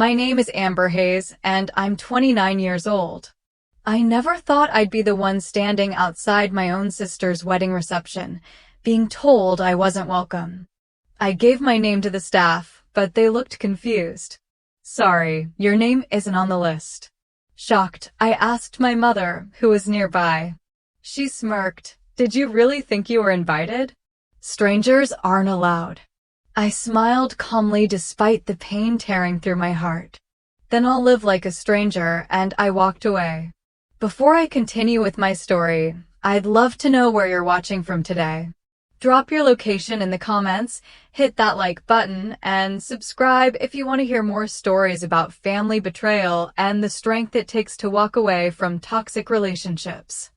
My name is Amber Hayes, and I'm 29 years old. I never thought I'd be the one standing outside my own sister's wedding reception, being told I wasn't welcome. I gave my name to the staff, but they looked confused. "Sorry, your name isn't on the list." Shocked, I asked my mother, who was nearby. She smirked. "Did you really think you were invited? Strangers aren't allowed." I smiled calmly despite the pain tearing through my heart. "Then I'll live like a stranger," and I walked away. Before I continue with my story, I'd love to know where you're watching from today. Drop your location in the comments, hit that like button, and subscribe if you want to hear more stories about family betrayal and the strength it takes to walk away from toxic relationships.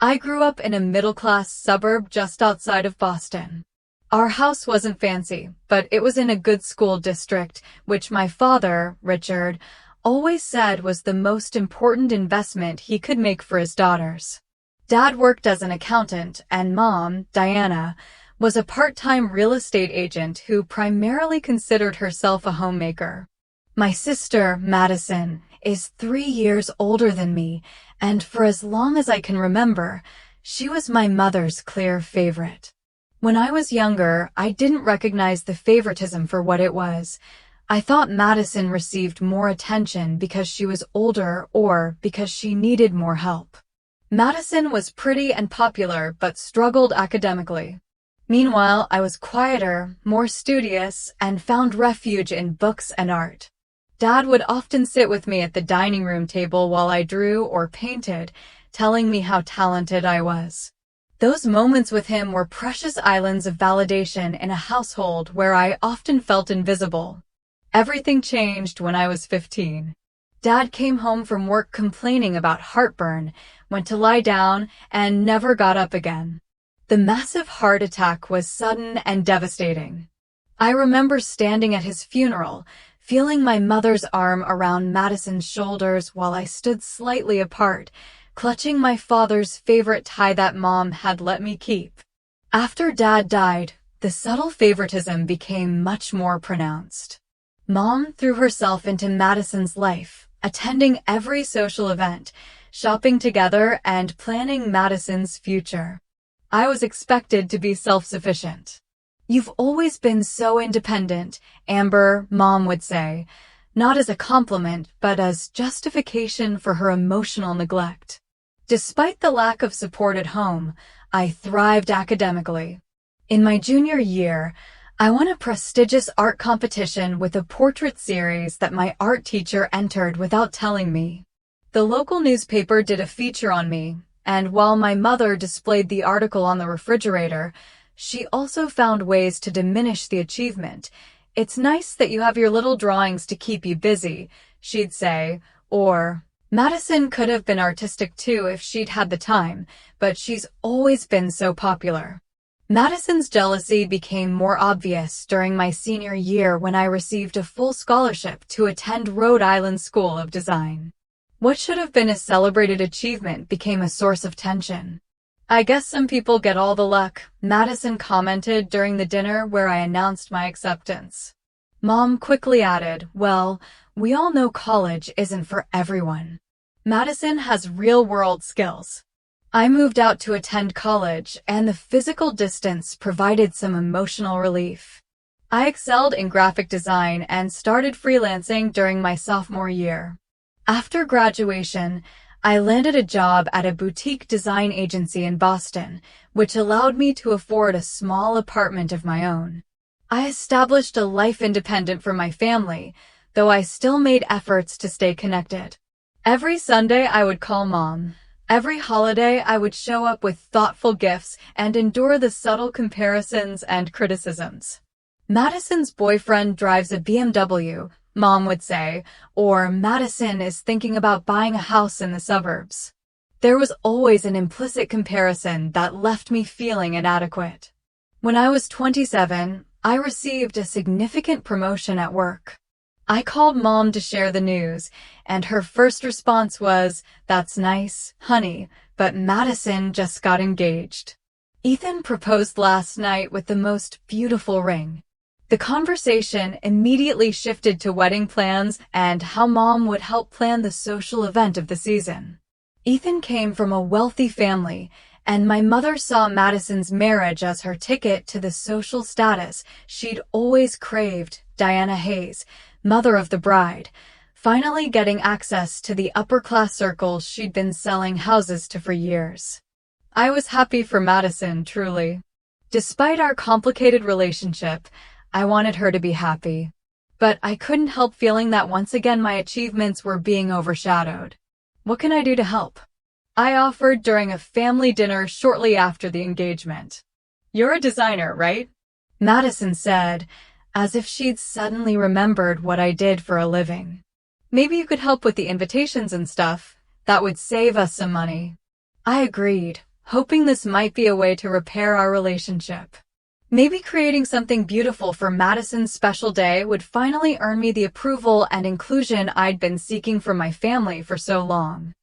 I grew up in a middle-class suburb just outside of Boston. Our house wasn't fancy, but it was in a good school district, which my father, Richard, always said was the most important investment he could make for his daughters. Dad worked as an accountant, and Mom, Diana, was a part-time real estate agent who primarily considered herself a homemaker. My sister, Madison, is 3 years older than me, and for as long as I can remember, she was my mother's clear favorite. When I was younger, I didn't recognize the favoritism for what it was. I thought Madison received more attention because she was older or because she needed more help. Madison was pretty and popular but struggled academically. Meanwhile, I was quieter, more studious, and found refuge in books and art. Dad would often sit with me at the dining room table while I drew or painted, telling me how talented I was. Those moments with him were precious islands of validation in a household where I often felt invisible. Everything changed when I was 15. Dad came home from work complaining about heartburn, went to lie down, and never got up again. The massive heart attack was sudden and devastating. I remember standing at his funeral, feeling my mother's arm around Madison's shoulders while I stood slightly apart, clutching my father's favorite tie that Mom had let me keep. After Dad died, the subtle favoritism became much more pronounced. Mom threw herself into Madison's life, attending every social event, shopping together, and planning Madison's future. I was expected to be self-sufficient. "You've always been so independent," Amber, Mom would say, not as a compliment, but as justification for her emotional neglect. Despite the lack of support at home, I thrived academically. In my junior year, I won a prestigious art competition with a portrait series that my art teacher entered without telling me. The local newspaper did a feature on me, and while my mother displayed the article on the refrigerator, she also found ways to diminish the achievement. "It's nice that you have your little drawings to keep you busy," she'd say, or, "Madison could have been artistic too if she'd had the time, but she's always been so popular." Madison's jealousy became more obvious during my senior year when I received a full scholarship to attend Rhode Island School of Design. What should have been a celebrated achievement became a source of tension. "I guess some people get all the luck," Madison commented during the dinner where I announced my acceptance. Mom quickly added, "Well, we all know college isn't for everyone. Madison has real-world skills." I moved out to attend college, and the physical distance provided some emotional relief. I excelled in graphic design and started freelancing during my sophomore year. After graduation, I landed a job at a boutique design agency in Boston, which allowed me to afford a small apartment of my own. I established a life independent from my family, though I still made efforts to stay connected. Every Sunday I would call Mom. Every holiday I would show up with thoughtful gifts and endure the subtle comparisons and criticisms. "Madison's boyfriend drives a BMW," Mom would say, or "Madison is thinking about buying a house in the suburbs." There was always an implicit comparison that left me feeling inadequate. When I was 27, I received a significant promotion at work. I called Mom to share the news, and her first response was, "That's nice, honey, but Madison just got engaged. Ethan proposed last night with the most beautiful ring." The conversation immediately shifted to wedding plans and how Mom would help plan the social event of the season. Ethan came from a wealthy family, and my mother saw Madison's marriage as her ticket to the social status she'd always craved. Diana Hayes, mother of the bride, finally getting access to the upper-class circles she'd been selling houses to for years. I was happy for Madison, truly. Despite our complicated relationship, I wanted her to be happy. But I couldn't help feeling that once again my achievements were being overshadowed. What can I do to help? I offered during a family dinner shortly after the engagement. You're a designer, right? Madison said, as if she'd suddenly remembered what I did for a living. Maybe you could help with the invitations and stuff. That would save us some money. I agreed, hoping this might be a way to repair our relationship. Maybe creating something beautiful for Madison's special day would finally earn me the approval and inclusion I'd been seeking from my family for so long.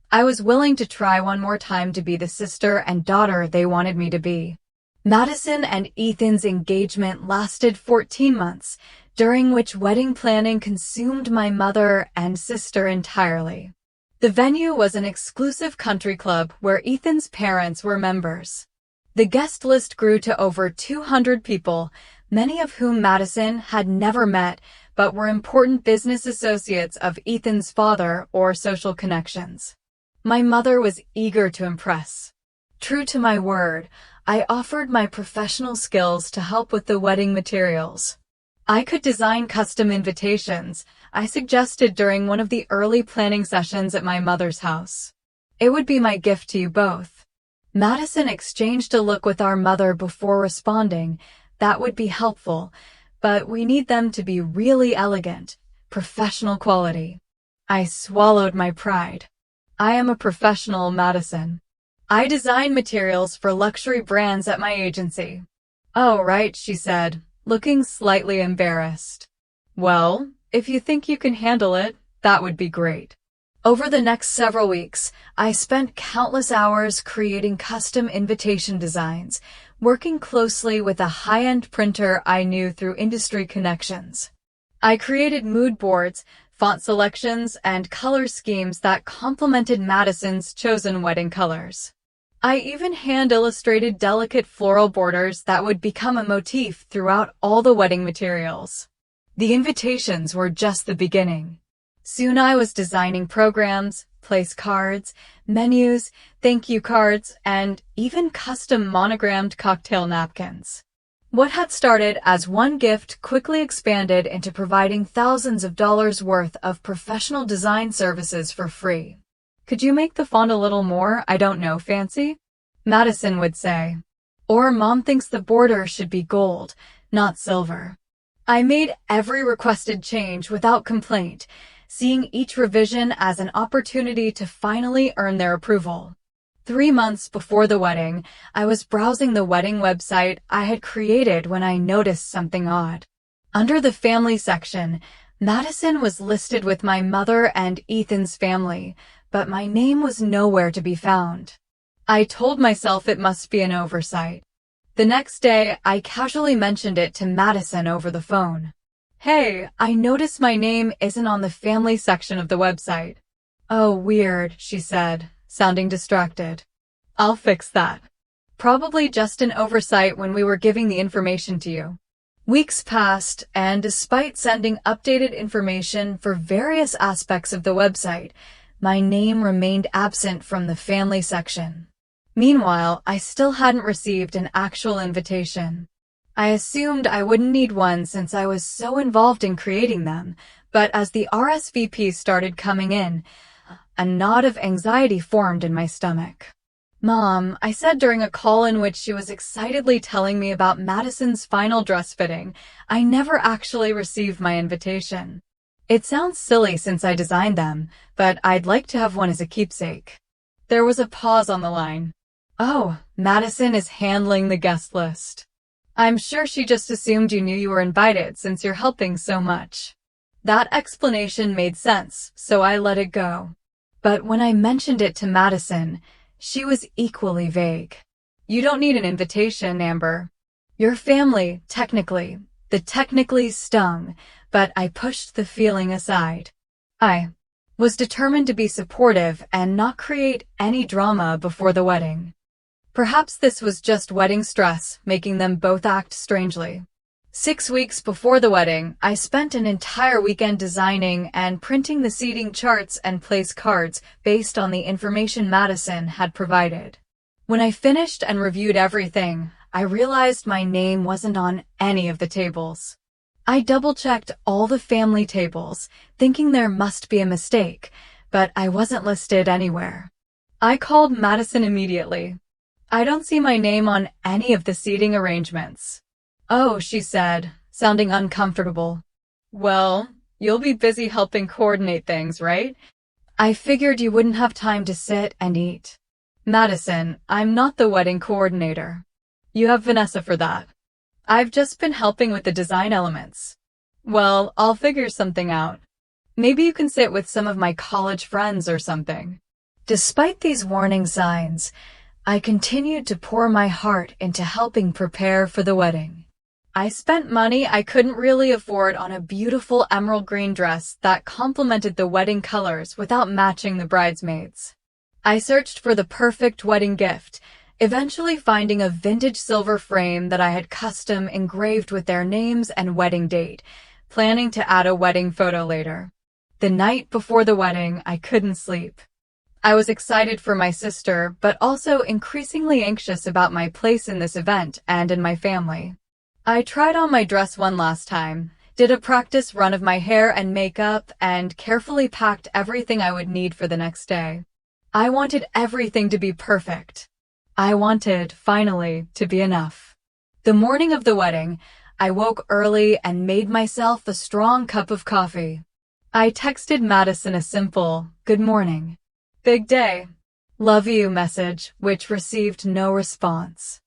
I was willing to try one more time to be the sister and daughter they wanted me to be. Madison and Ethan's engagement lasted 14 months, during which wedding planning consumed my mother and sister entirely. The venue was an exclusive country club where Ethan's parents were members. The guest list grew to over 200 people, many of whom Madison had never met but were important business associates of Ethan's father or social connections. My mother was eager to impress. True to my word, I offered my professional skills to help with the wedding materials. I could design custom invitations, I suggested during one of the early planning sessions at my mother's house. It would be my gift to you both. Madison exchanged a look with our mother before responding. That would be helpful, but we need them to be really elegant, professional quality. I swallowed my pride. I am a professional, Madison. I design materials for luxury brands at my agency. Oh, right, she said, looking slightly embarrassed. Well, if you think you can handle it, that would be great. Over the next several weeks, I spent countless hours creating custom invitation designs, working closely with a high-end printer I knew through industry connections. I created mood boards, font selections, and color schemes that complemented Madison's chosen wedding colors. I even hand-illustrated delicate floral borders that would become a motif throughout all the wedding materials. The invitations were just the beginning. Soon I was designing programs, place cards, menus, thank you cards, and even custom monogrammed cocktail napkins. What had started as one gift quickly expanded into providing thousands of dollars worth of professional design services for free. Could you make the font a little more, I don't know, fancy? Madison would say. Or Mom thinks the border should be gold, not silver. I made every requested change without complaint, seeing each revision as an opportunity to finally earn their approval. 3 months before the wedding, I was browsing the wedding website I had created when I noticed something odd. Under the family section, Madison was listed with my mother and Ethan's family, but my name was nowhere to be found. I told myself it must be an oversight. The next day, I casually mentioned it to Madison over the phone. Hey, I noticed my name isn't on the family section of the website. Oh, weird, she said, sounding distracted. I'll fix that. Probably just an oversight when we were giving the information to you. Weeks passed, and despite sending updated information for various aspects of the website, my name remained absent from the family section. Meanwhile, I still hadn't received an actual invitation. I assumed I wouldn't need one since I was so involved in creating them, but as the RSVPs started coming in, a knot of anxiety formed in my stomach. Mom, I said during a call in which she was excitedly telling me about Madison's final dress fitting, I never actually received my invitation. It sounds silly since I designed them, but I'd like to have one as a keepsake. There was a pause on the line. Oh, Madison is handling the guest list. I'm sure she just assumed you knew you were invited since you're helping so much. That explanation made sense, so I let it go. But when I mentioned it to Madison, she was equally vague. You don't need an invitation, Amber. Your family, technically, The technically stung, but I pushed the feeling aside. I was determined to be supportive and not create any drama before the wedding. Perhaps this was just wedding stress, making them both act strangely. 6 weeks before the wedding, I spent an entire weekend designing and printing the seating charts and place cards based on the information Madison had provided. When I finished and reviewed everything, I realized my name wasn't on any of the tables. I double-checked all the family tables, thinking there must be a mistake, but I wasn't listed anywhere. I called Madison immediately. "I don't see my name on any of the seating arrangements." "Oh," she said, sounding uncomfortable. "Well, you'll be busy helping coordinate things, right? I figured you wouldn't have time to sit and eat." "Madison, I'm not the wedding coordinator. You have Vanessa for that. I've just been helping with the design elements." "Well, I'll figure something out. Maybe you can sit with some of my college friends or something." Despite these warning signs, I continued to pour my heart into helping prepare for the wedding. I spent money I couldn't really afford on a beautiful emerald green dress that complemented the wedding colors without matching the bridesmaids. I searched for the perfect wedding gift, eventually finding a vintage silver frame that I had custom engraved with their names and wedding date, planning to add a wedding photo later. The night before the wedding, I couldn't sleep. I was excited for my sister, but also increasingly anxious about my place in this event and in my family. I tried on my dress one last time, did a practice run of my hair and makeup, and carefully packed everything I would need for the next day. I wanted everything to be perfect. I wanted, finally, to be enough. The morning of the wedding, I woke early and made myself a strong cup of coffee. I texted Madison a simple, "Good morning. Big day. Love you" message, which received no response.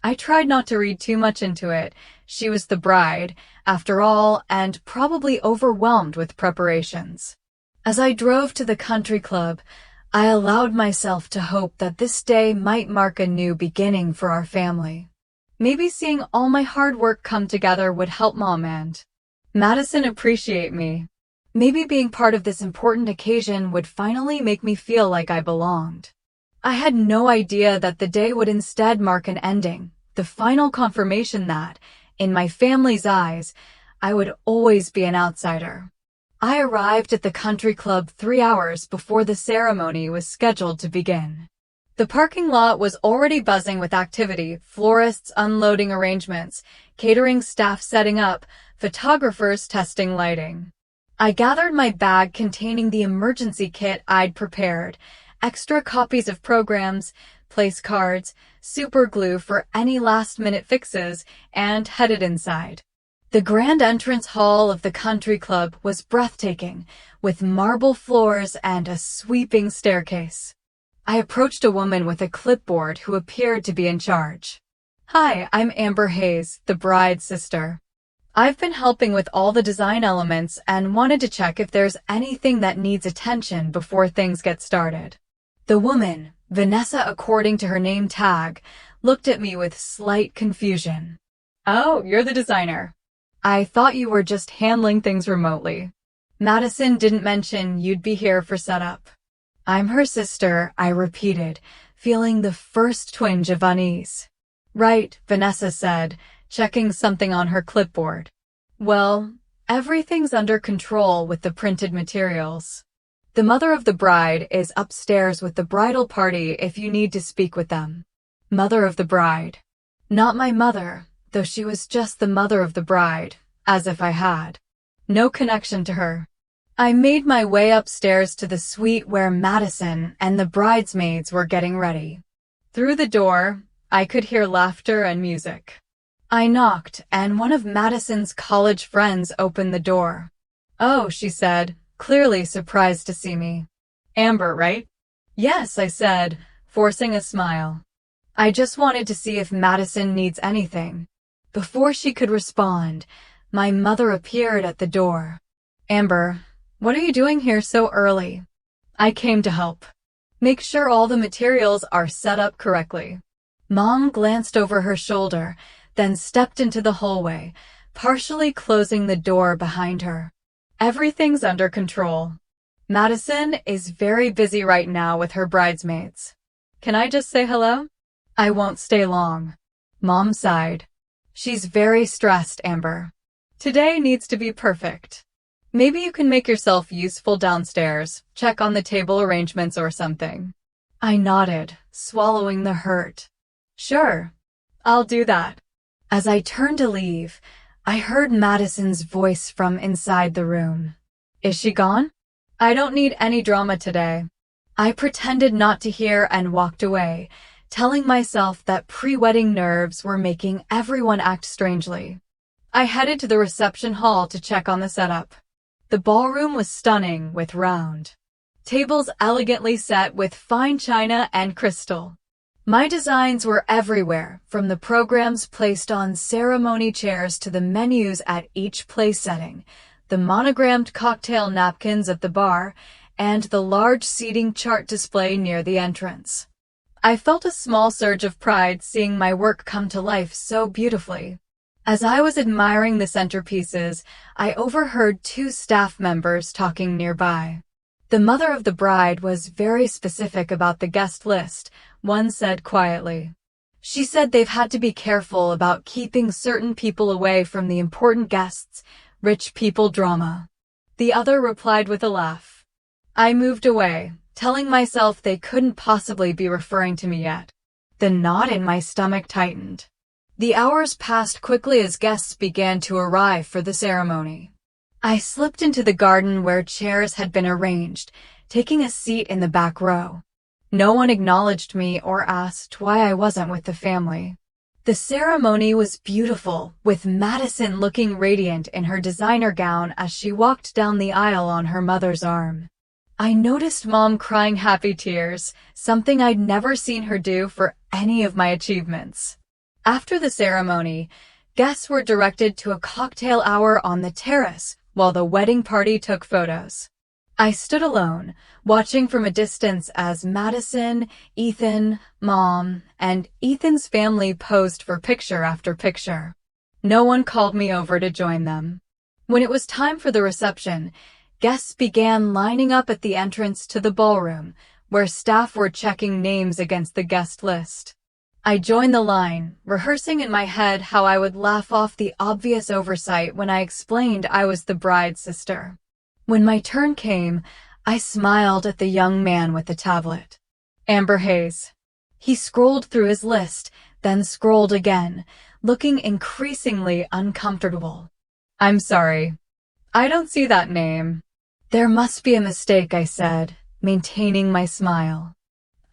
I tried not to read too much into it. She was the bride, after all, and probably overwhelmed with preparations. As I drove to the country club, I allowed myself to hope that this day might mark a new beginning for our family. Maybe seeing all my hard work come together would help Mom and Madison appreciate me. Maybe being part of this important occasion would finally make me feel like I belonged. I had no idea that the day would instead mark an ending, the final confirmation that, in my family's eyes, I would always be an outsider. I arrived at the country club 3 hours before the ceremony was scheduled to begin. The parking lot was already buzzing with activity, florists unloading arrangements, catering staff setting up, photographers testing lighting. I gathered my bag containing the emergency kit I'd prepared, extra copies of programs, place cards, super glue for any last-minute fixes, and headed inside. The grand entrance hall of the country club was breathtaking, with marble floors and a sweeping staircase. I approached a woman with a clipboard who appeared to be in charge. "Hi, I'm Amber Hayes, the bride's sister. I've been helping with all the design elements and wanted to check if there's anything that needs attention before things get started." The woman, Vanessa according to her name tag, looked at me with slight confusion. "Oh, you're the designer. I thought you were just handling things remotely. Madison didn't mention you'd be here for setup." "I'm her sister," I repeated, feeling the first twinge of unease. "Right," Vanessa said, checking something on her clipboard. "Well, everything's under control with the printed materials. The mother of the bride is upstairs with the bridal party if you need to speak with them." Mother of the bride. Not my mother, though she was just the mother of the bride, as if I had no connection to her. I made my way upstairs to the suite where Madison and the bridesmaids were getting ready. Through the door, I could hear laughter and music. I knocked, and one of Madison's college friends opened the door. "Oh," she said, clearly surprised to see me. "Amber, right?" "Yes," I said, forcing a smile. I just wanted to see if Madison needs anything. Before she could respond, my mother appeared at the door. "Amber, what are you doing here so early?" "I came to help. Make sure all the materials are set up correctly." Mom glanced over her shoulder, then stepped into the hallway, partially closing the door behind her. Everything's under control. Madison is very busy right now with her bridesmaids. Can I just say hello? I won't stay long. Mom sighed. She's very stressed, Amber. Today needs to be perfect. Maybe you can make yourself useful downstairs, check on the table arrangements or something. I nodded, swallowing the hurt. Sure, I'll do that. As I turned to leave, I heard Madison's voice from inside the room. Is she gone? I don't need any drama today. I pretended not to hear and walked away, telling myself that pre-wedding nerves were making everyone act strangely. I headed to the reception hall to check on the setup. The ballroom was stunning with round tables elegantly set with fine china and crystal. My designs were everywhere, from the programs placed on ceremony chairs to the menus at each place setting, the monogrammed cocktail napkins at the bar, and the large seating chart display near the entrance. I felt a small surge of pride seeing my work come to life so beautifully. As I was admiring the centerpieces, I overheard two staff members talking nearby. The mother of the bride was very specific about the guest list, one said quietly. She said they've had to be careful about keeping certain people away from the important guests, rich people drama. The other replied with a laugh. I moved away, telling myself they couldn't possibly be referring to me yet. The knot in my stomach tightened. The hours passed quickly as guests began to arrive for the ceremony. I slipped into the garden where chairs had been arranged, taking a seat in the back row. No one acknowledged me or asked why I wasn't with the family. The ceremony was beautiful, with Madison looking radiant in her designer gown as she walked down the aisle on her mother's arm. I noticed Mom crying happy tears, something I'd never seen her do for any of my achievements. After the ceremony, guests were directed to a cocktail hour on the terrace while the wedding party took photos. I stood alone, watching from a distance as Madison, Ethan, Mom, and Ethan's family posed for picture after picture. No one called me over to join them. When it was time for the reception, guests began lining up at the entrance to the ballroom, where staff were checking names against the guest list. I joined the line, rehearsing in my head how I would laugh off the obvious oversight when I explained I was the bride's sister. When my turn came, I smiled at the young man with the tablet. Amber Hayes. He scrolled through his list, then scrolled again, looking increasingly uncomfortable. I'm sorry. I don't see that name. There must be a mistake, I said, maintaining my smile.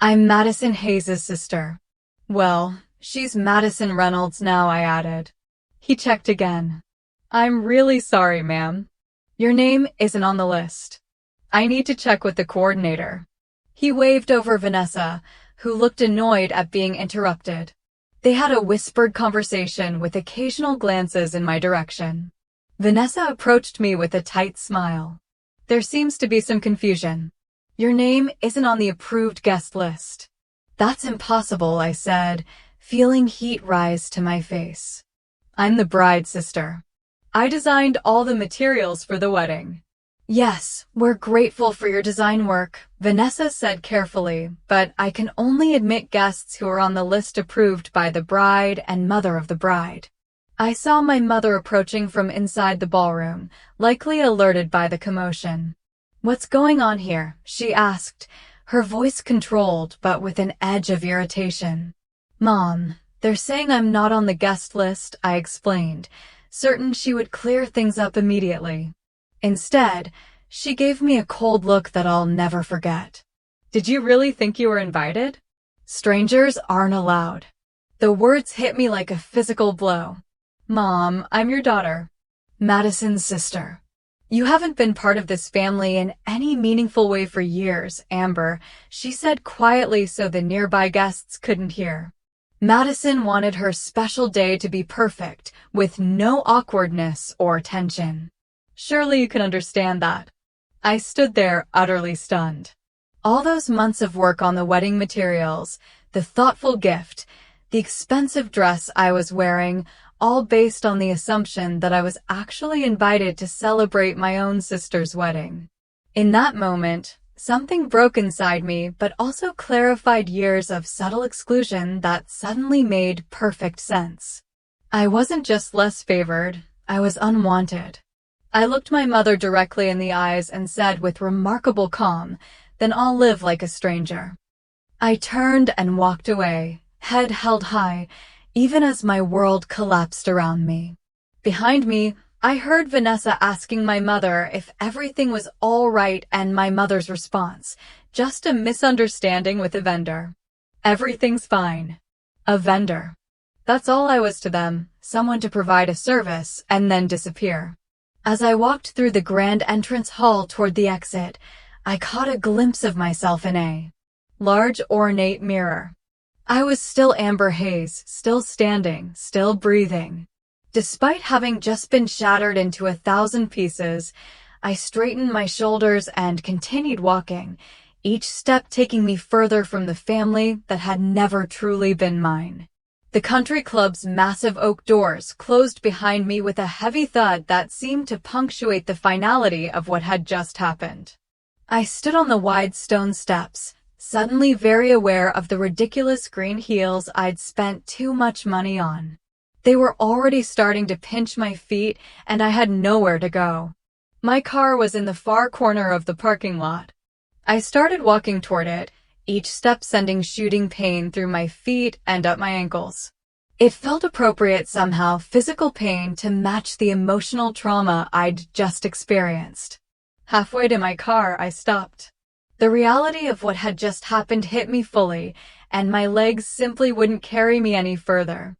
I'm Madison Hayes' sister. Well, she's Madison Reynolds now, I added. He checked again. I'm really sorry, ma'am. Your name isn't on the list. I need to check with the coordinator. He waved over Vanessa, who looked annoyed at being interrupted. They had a whispered conversation with occasional glances in my direction. Vanessa approached me with a tight smile. There seems to be some confusion. Your name isn't on the approved guest list. That's impossible, I said, feeling heat rise to my face. I'm the bride's sister. I designed all the materials for the wedding. Yes, we're grateful for your design work, Vanessa said carefully, but I can only admit guests who are on the list approved by the bride and mother of the bride. I saw my mother approaching from inside the ballroom, likely alerted by the commotion. What's going on here? She asked, her voice controlled but with an edge of irritation. Mom, they're saying I'm not on the guest list, I explained, certain she would clear things up immediately. Instead, she gave me a cold look that I'll never forget. Did you really think you were invited? Strangers aren't allowed. The words hit me like a physical blow. Mom, I'm your daughter. Madison's sister. You haven't been part of this family in any meaningful way for years, Amber, she said quietly so the nearby guests couldn't hear. Madison wanted her special day to be perfect, with no awkwardness or tension. Surely you can understand that. I stood there utterly stunned. All those months of work on the wedding materials, the thoughtful gift, the expensive dress I was wearing, all based on the assumption that I was actually invited to celebrate my own sister's wedding. In that moment, something broke inside me, but also clarified years of subtle exclusion that suddenly made perfect sense. I wasn't just less favored, I was unwanted. I looked my mother directly in the eyes and said with remarkable calm, "Then I'll live like a stranger." I turned and walked away, head held high, even as my world collapsed around me. Behind me, I heard Vanessa asking my mother if everything was all right, and my mother's response, "Just a misunderstanding with a vendor." Everything's fine. A vendor. That's all I was to them, someone to provide a service and then disappear. As I walked through the grand entrance hall toward the exit, I caught a glimpse of myself in a large ornate mirror. I was still Amber Hayes, still standing, still breathing. Despite having just been shattered into 1,000 pieces, I straightened my shoulders and continued walking, each step taking me further from the family that had never truly been mine. The country club's massive oak doors closed behind me with a heavy thud that seemed to punctuate the finality of what had just happened. I stood on the wide stone steps, suddenly very aware of the ridiculous green heels I'd spent too much money on. They were already starting to pinch my feet, and I had nowhere to go. My car was in the far corner of the parking lot. I started walking toward it, each step sending shooting pain through my feet and up my ankles. It felt appropriate somehow, physical pain to match the emotional trauma I'd just experienced. Halfway to my car, I stopped. The reality of what had just happened hit me fully, and my legs simply wouldn't carry me any further.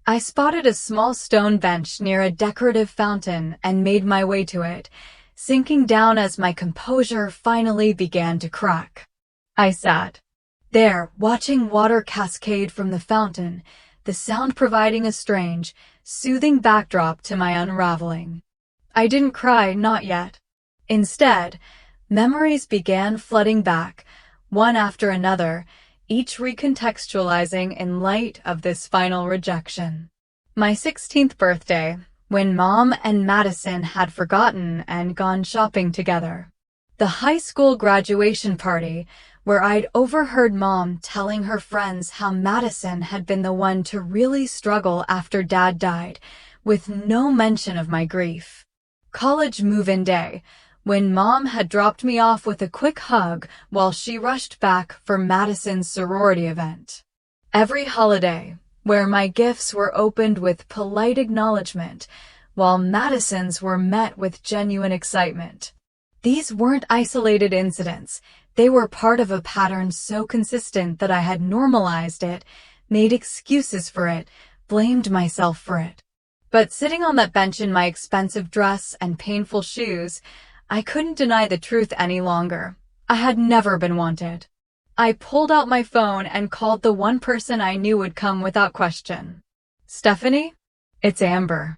I spotted a small stone bench near a decorative fountain and made my way to it, sinking down as my composure finally began to crack. I sat there, watching water cascade from the fountain, the sound providing a strange, soothing backdrop to my unraveling. I didn't cry, not yet. Instead, memories began flooding back, one after another, each recontextualizing in light of this final rejection. My 16th birthday, when Mom and Madison had forgotten and gone shopping together. The high school graduation party, where I'd overheard Mom telling her friends how Madison had been the one to really struggle after Dad died, with no mention of my grief. College move-in day, when Mom had dropped me off with a quick hug while she rushed back for Madison's sorority event. Every holiday, where my gifts were opened with polite acknowledgement, while Madison's were met with genuine excitement. These weren't isolated incidents. They were part of a pattern so consistent that I had normalized it, made excuses for it, blamed myself for it. But sitting on that bench in my expensive dress and painful shoes, I couldn't deny the truth any longer. I had never been wanted. I pulled out my phone and called the one person I knew would come without question. "Stephanie? It's Amber.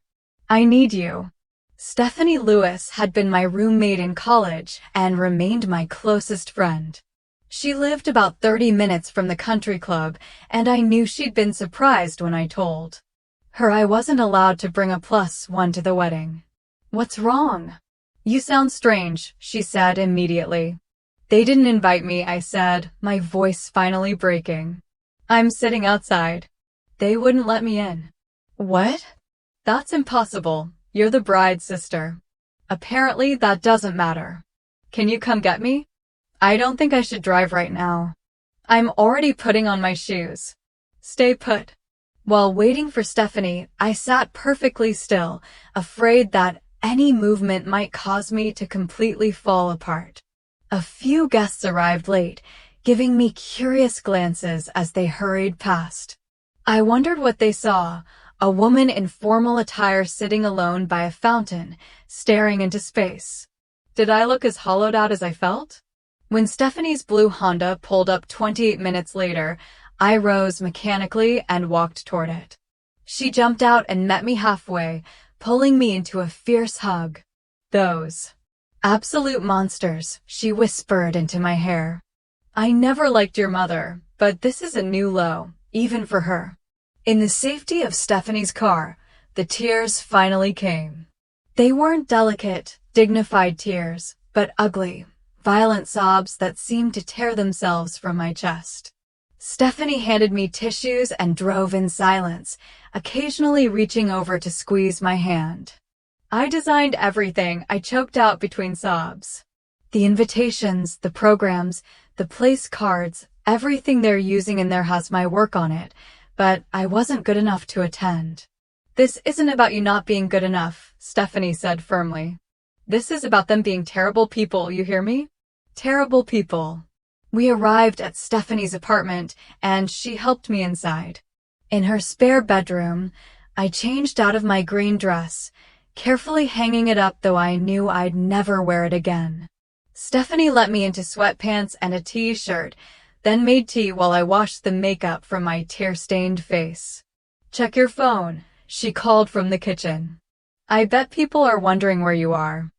I need you." Stephanie Lewis had been my roommate in college and remained my closest friend. She lived about 30 minutes from the country club, and I knew she'd been surprised when I told her I wasn't allowed to bring a +1 to the wedding. "What's wrong?" "You sound strange," she said immediately. "They didn't invite me," I said, my voice finally breaking. "I'm sitting outside. They wouldn't let me in." "What?" "That's impossible. You're the bride's sister. Apparently that doesn't matter. Can you come get me?" "I don't think I should drive right now. I'm already putting on my shoes." "Stay put." While waiting for Stephanie, I sat perfectly still, afraid that any movement might cause me to completely fall apart. A few guests arrived late, giving me curious glances as they hurried past. I wondered what they saw, a woman in formal attire sitting alone by a fountain, staring into space. Did I look as hollowed out as I felt? When Stephanie's blue Honda pulled up 28 minutes later, I rose mechanically and walked toward it. She jumped out and met me halfway, pulling me into a fierce hug. "Those absolute monsters," she whispered into my hair. "I never liked your mother, but this is a new low, even for her." In the safety of Stephanie's car, the tears finally came. They weren't delicate, dignified tears, but ugly, violent sobs that seemed to tear themselves from my chest. Stephanie handed me tissues and drove in silence, occasionally reaching over to squeeze my hand. I designed everything, I choked out between sobs. The invitations, the programs, the place cards, everything they're using in there has my work on it, but I wasn't good enough to attend. This isn't about you not being good enough, Stephanie said firmly. This is about them being terrible people, you hear me? Terrible people. We arrived at Stephanie's apartment, and she helped me inside. In her spare bedroom, I changed out of my green dress, carefully hanging it up though I knew I'd never wear it again. Stephanie let me into sweatpants and a t-shirt, then made tea while I washed the makeup from my tear-stained face. Check your phone, she called from the kitchen. I bet people are wondering where you are.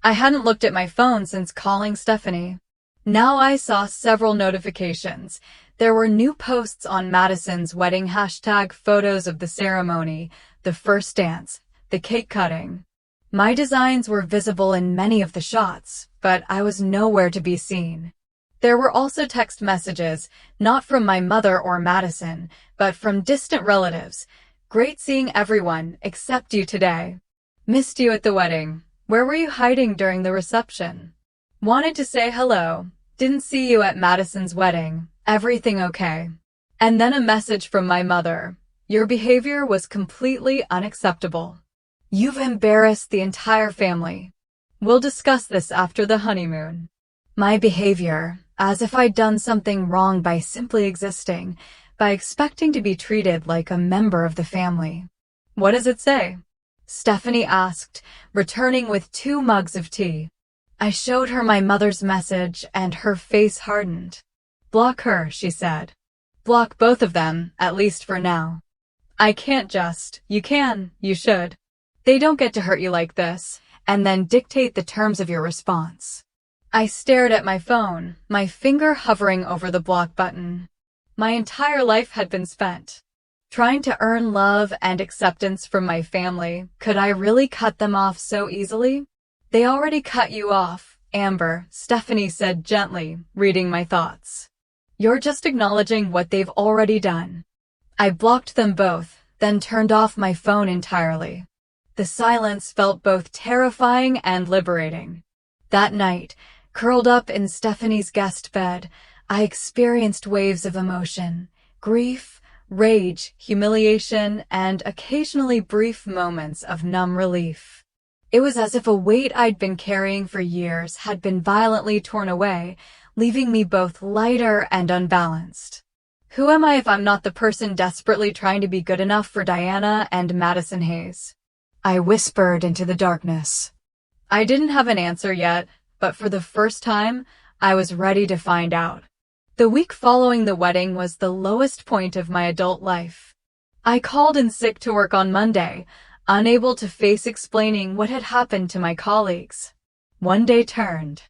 I hadn't looked at my phone since calling Stephanie. Now I saw several notifications. There were new posts on Madison's wedding, hashtag photos of the ceremony, the first dance, the cake cutting. My designs were visible in many of the shots, but I was nowhere to be seen. There were also text messages, not from my mother or Madison, but from distant relatives. Great seeing everyone, except you today. Missed you at the wedding. Where were you hiding during the reception? Wanted to say hello. Didn't see you at Madison's wedding. Everything okay? And then a message from my mother. Your behavior was completely unacceptable. You've embarrassed the entire family. We'll discuss this after the honeymoon. My behavior, as if I'd done something wrong by simply existing, by expecting to be treated like a member of the family. What does it say? Stephanie asked, returning with 2 mugs of tea. I showed her my mother's message, and her face hardened. Block her, she said. Block both of them, at least for now. I can't just. You can, you should. They don't get to hurt you like this, and then dictate the terms of your response. I stared at my phone, my finger hovering over the block button. My entire life had been spent trying to earn love and acceptance from my family. Could I really cut them off so easily? They already cut you off, Amber, Stephanie said gently, reading my thoughts. You're just acknowledging what they've already done. I blocked them both, then turned off my phone entirely. The silence felt both terrifying and liberating. That night, curled up in Stephanie's guest bed, I experienced waves of emotion, grief, rage, humiliation, and occasionally brief moments of numb relief. It was as if a weight I'd been carrying for years had been violently torn away, leaving me both lighter and unbalanced. Who am I if I'm not the person desperately trying to be good enough for Diana and Madison Hayes? I whispered into the darkness. I didn't have an answer yet, but for the first time, I was ready to find out. The week following the wedding was the lowest point of my adult life. I called in sick to work on Monday, unable to face explaining what had happened to my colleagues. One day turned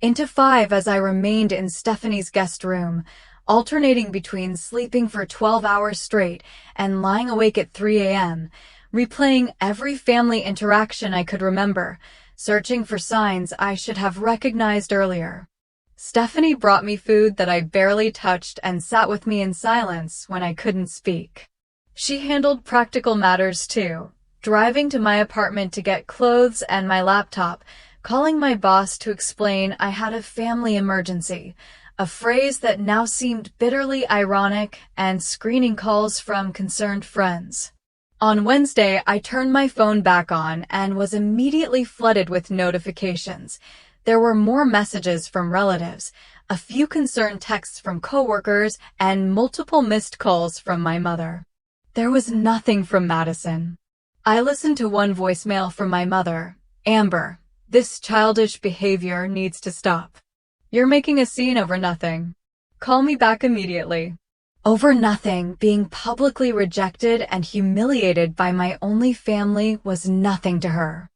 into 5 as I remained in Stephanie's guest room, alternating between sleeping for 12 hours straight and lying awake at 3 a.m., replaying every family interaction I could remember, searching for signs I should have recognized earlier. Stephanie brought me food that I barely touched and sat with me in silence when I couldn't speak. She handled practical matters too, driving to my apartment to get clothes and my laptop, calling my boss to explain I had a family emergency, a phrase that now seemed bitterly ironic, and screening calls from concerned friends. On Wednesday, I turned my phone back on and was immediately flooded with notifications. There were more messages from relatives, a few concerned texts from coworkers, and multiple missed calls from my mother. There was nothing from Madison. I listened to one voicemail from my mother. Amber, this childish behavior needs to stop. You're making a scene over nothing. Call me back immediately. Over nothing, being publicly rejected and humiliated by my only family was nothing to her.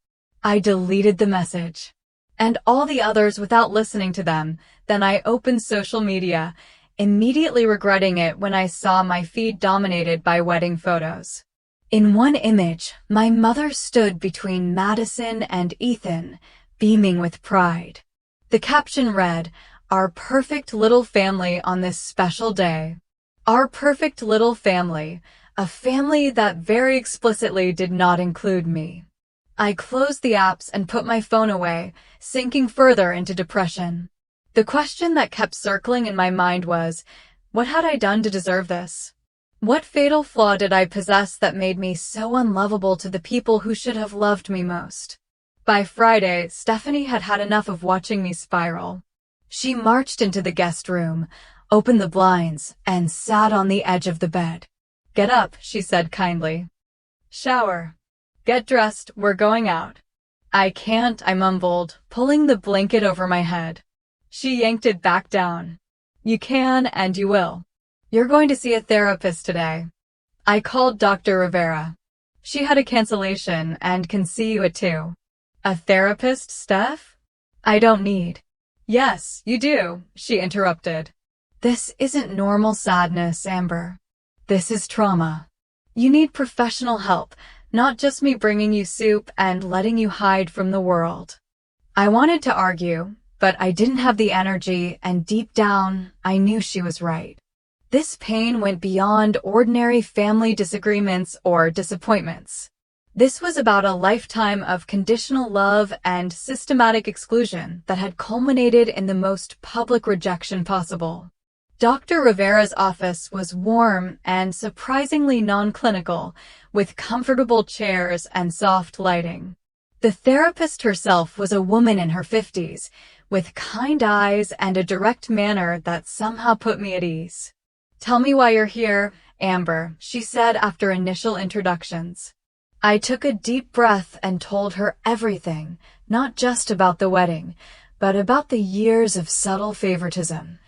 I deleted the message. And all the others without listening to them. Then I opened social media, immediately regretting it when I saw my feed dominated by wedding photos. In one image, my mother stood between Madison and Ethan, beaming with pride. The caption read, "Our perfect little family on this special day." Our perfect little family, a family that very explicitly did not include me. I closed the apps and put my phone away, sinking further into depression. The question that kept circling in my mind was, what had I done to deserve this? What fatal flaw did I possess that made me so unlovable to the people who should have loved me most? By Friday, Stephanie had had enough of watching me spiral. She marched into the guest room, opened the blinds, and sat on the edge of the bed. "Get up," she said kindly. "Shower. Get dressed, we're going out." "I can't," I mumbled, pulling the blanket over my head. She yanked it back down. "You can and you will. You're going to see a therapist today." I called Dr. Rivera. "She had a cancellation and can see you at 2. "A therapist, Steph? I don't need." "Yes, you do," she interrupted. "This isn't normal sadness, Amber. This is trauma. You need professional help, not just me bringing you soup and letting you hide from the world." I wanted to argue, but I didn't have the energy, and deep down, I knew she was right. This pain went beyond ordinary family disagreements or disappointments. This was about a lifetime of conditional love and systematic exclusion that had culminated in the most public rejection possible. Dr. Rivera's office was warm and surprisingly non-clinical, with comfortable chairs and soft lighting. The therapist herself was a woman in her 50s, with kind eyes and a direct manner that somehow put me at ease. "Tell me why you're here, Amber," she said after initial introductions. I took a deep breath and told her everything, not just about the wedding, but about the years of subtle favoritism.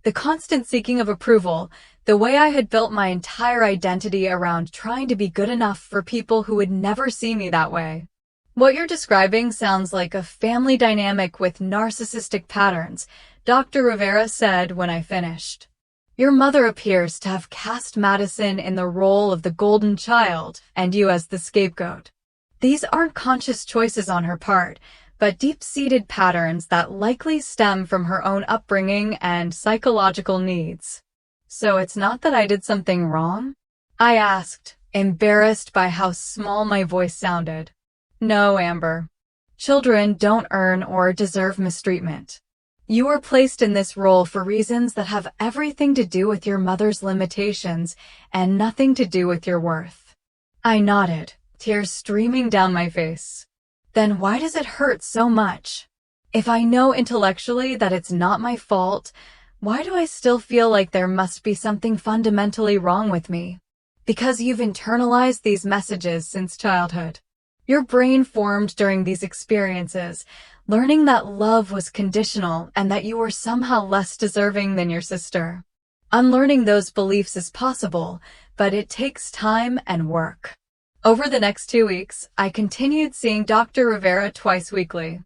The constant seeking of approval, the way I had built my entire identity around trying to be good enough for people who would never see me that way. "What you're describing sounds like a family dynamic with narcissistic patterns," Dr. Rivera said when I finished. "Your mother appears to have cast Madison in the role of the golden child and you as the scapegoat. These aren't conscious choices on her part, but deep-seated patterns that likely stem from her own upbringing and psychological needs." "So it's not that I did something wrong?" I asked, embarrassed by how small my voice sounded. "No, Amber. Children don't earn or deserve mistreatment. You were placed in this role for reasons that have everything to do with your mother's limitations and nothing to do with your worth." I nodded, tears streaming down my face. "Then why does it hurt so much? If I know intellectually that it's not my fault, why do I still feel like there must be something fundamentally wrong with me?" "Because you've internalized these messages since childhood. Your brain formed during these experiences, learning that love was conditional and that you were somehow less deserving than your sister. Unlearning those beliefs is possible, but it takes time and work." Over the next 2 weeks, I continued seeing Dr. Rivera twice weekly.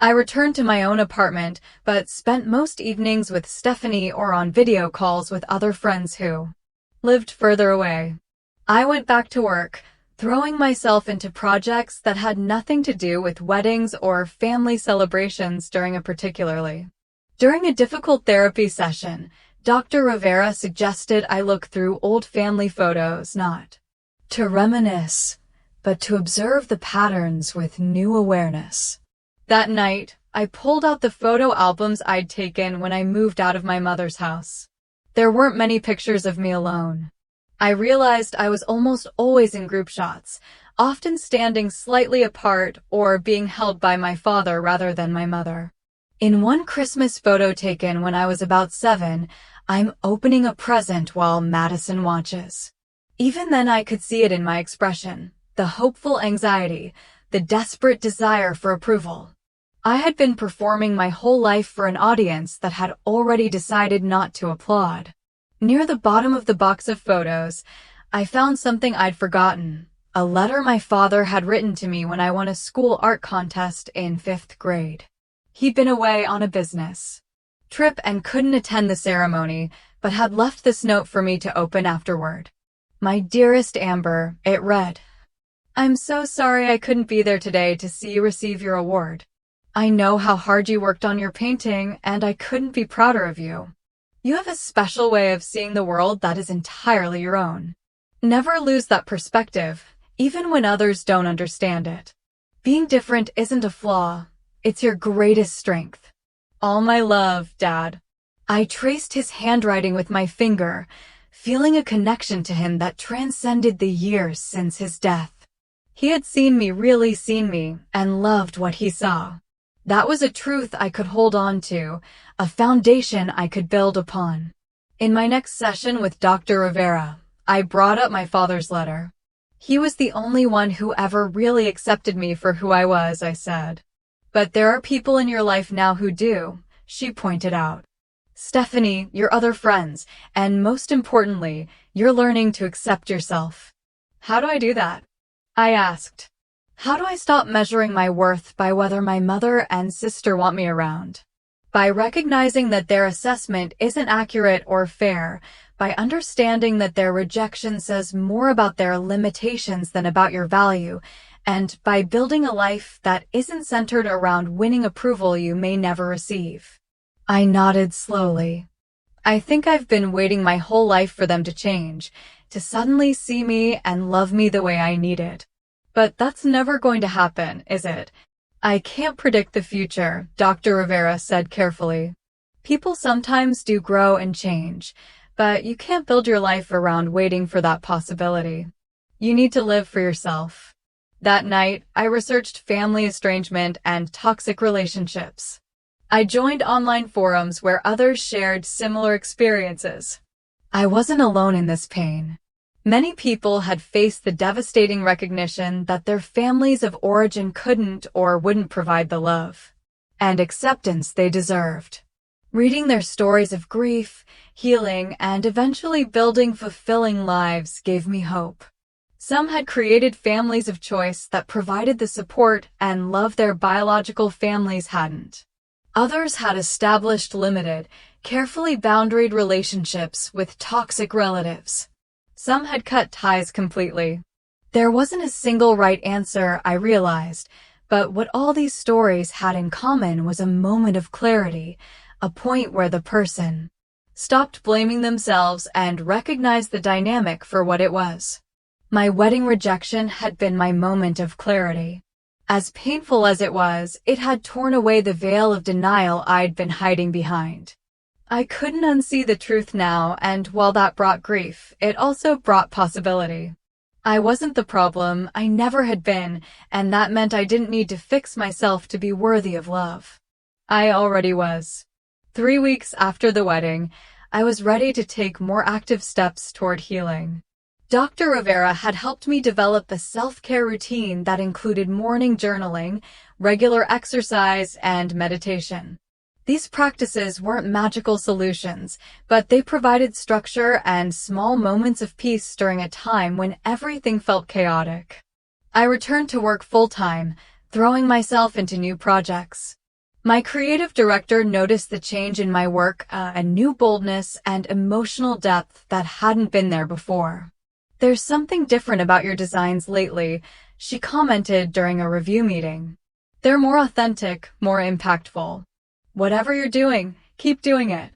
I returned to my own apartment, but spent most evenings with Stephanie or on video calls with other friends who lived further away. I went back to work, throwing myself into projects that had nothing to do with weddings or family celebrations during a difficult therapy session, Dr. Rivera suggested I look through old family photos, not to reminisce, but to observe the patterns with new awareness. That night, I pulled out the photo albums I'd taken when I moved out of my mother's house. There weren't many pictures of me alone. I realized I was almost always in group shots, often standing slightly apart or being held by my father rather than my mother. In one Christmas photo taken when I was about 7, I'm opening a present while Madison watches. Even then I could see it in my expression, the hopeful anxiety, the desperate desire for approval. I had been performing my whole life for an audience that had already decided not to applaud. Near the bottom of the box of photos, I found something I'd forgotten, a letter my father had written to me when I won a school art contest in 5th grade. He'd been away on a business trip and couldn't attend the ceremony, but had left this note for me to open afterward. My dearest Amber, it read. I'm so sorry I couldn't be there today to see you receive your award. I know how hard you worked on your painting, and I couldn't be prouder of you. You have a special way of seeing the world that is entirely your own. Never lose that perspective, even when others don't understand it. Being different isn't a flaw, it's your greatest strength. All my love, Dad. I traced his handwriting with my finger, feeling a connection to him that transcended the years since his death. He had seen me, really seen me, and loved what he saw. That was a truth I could hold on to, a foundation I could build upon. In my next session with Dr. Rivera, I brought up my father's letter. He was the only one who ever really accepted me for who I was, I said. But there are people in your life now who do, she pointed out. Stephanie, your other friends, and most importantly, you're learning to accept yourself. How do I do that? I asked. How do I stop measuring my worth by whether my mother and sister want me around? By recognizing that their assessment isn't accurate or fair, by understanding that their rejection says more about their limitations than about your value, and by building a life that isn't centered around winning approval you may never receive. I nodded slowly. I think I've been waiting my whole life for them to change, to suddenly see me and love me the way I needed. But that's never going to happen, is it? I can't predict the future, Dr. Rivera said carefully. People sometimes do grow and change, but you can't build your life around waiting for that possibility. You need to live for yourself. That night, I researched family estrangement and toxic relationships. I joined online forums where others shared similar experiences. I wasn't alone in this pain. Many people had faced the devastating recognition that their families of origin couldn't or wouldn't provide the love and acceptance they deserved. Reading their stories of grief, healing, and eventually building fulfilling lives gave me hope. Some had created families of choice that provided the support and love their biological families hadn't. Others had established limited, carefully boundaried relationships with toxic relatives. Some had cut ties completely. There wasn't a single right answer, I realized, but what all these stories had in common was a moment of clarity, a point where the person stopped blaming themselves and recognized the dynamic for what it was. My wedding rejection had been my moment of clarity. As painful as it was, it had torn away the veil of denial I'd been hiding behind. I couldn't unsee the truth now, and while that brought grief, it also brought possibility. I wasn't the problem, I never had been, and that meant I didn't need to fix myself to be worthy of love. I already was. 3 weeks after the wedding, I was ready to take more active steps toward healing. Dr. Rivera had helped me develop a self-care routine that included morning journaling, regular exercise, and meditation. These practices weren't magical solutions, but they provided structure and small moments of peace during a time when everything felt chaotic. I returned to work full-time, throwing myself into new projects. My creative director noticed the change in my work, a new boldness and emotional depth that hadn't been there before. There's something different about your designs lately, she commented during a review meeting. They're more authentic, more impactful. Whatever you're doing, keep doing it.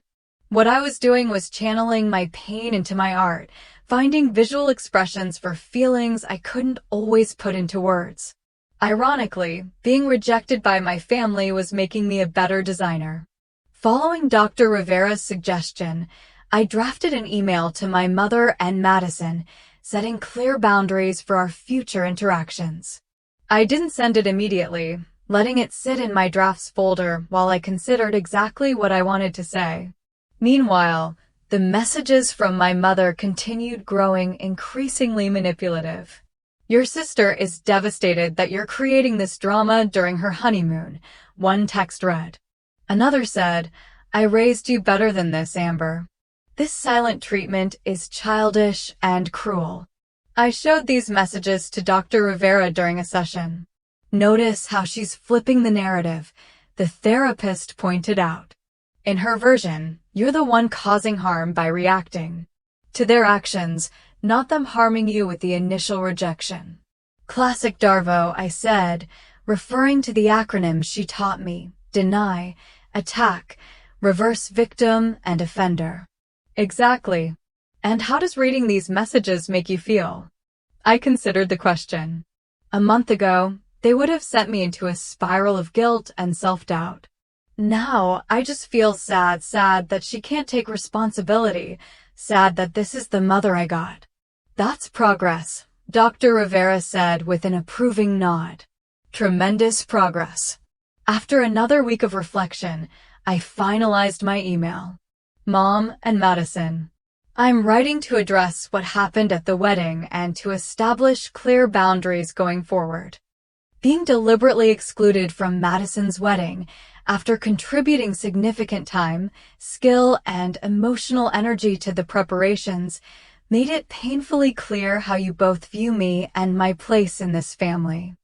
What I was doing was channeling my pain into my art, finding visual expressions for feelings I couldn't always put into words. Ironically, being rejected by my family was making me a better designer. Following Dr. Rivera's suggestion, I drafted an email to my mother and Madison, setting clear boundaries for our future interactions. I didn't send it immediately, letting it sit in my drafts folder while I considered exactly what I wanted to say. Meanwhile, the messages from my mother continued growing increasingly manipulative. Your sister is devastated that you're creating this drama during her honeymoon, one text read. Another said, I raised you better than this, Amber. This silent treatment is childish and cruel. I showed these messages to Dr. Rivera during a session. Notice how she's flipping the narrative, the therapist pointed out. In her version, you're the one causing harm by reacting to their actions, not them harming you with the initial rejection. Classic Darvo, I said, referring to the acronyms she taught me: deny, attack, reverse victim, and offender. Exactly. And how does reading these messages make you feel? I considered the question. A month ago, they would have sent me into a spiral of guilt and self-doubt. Now, I just feel sad that she can't take responsibility, sad that this is the mother I got. That's progress, Dr. Rivera said with an approving nod. Tremendous progress. After another week of reflection, I finalized my email. Mom and Madison, I'm writing to address what happened at the wedding and to establish clear boundaries going forward. Being deliberately excluded from Madison's wedding after contributing significant time, skill, and emotional energy to the preparations made it painfully clear how you both view me and my place in this family.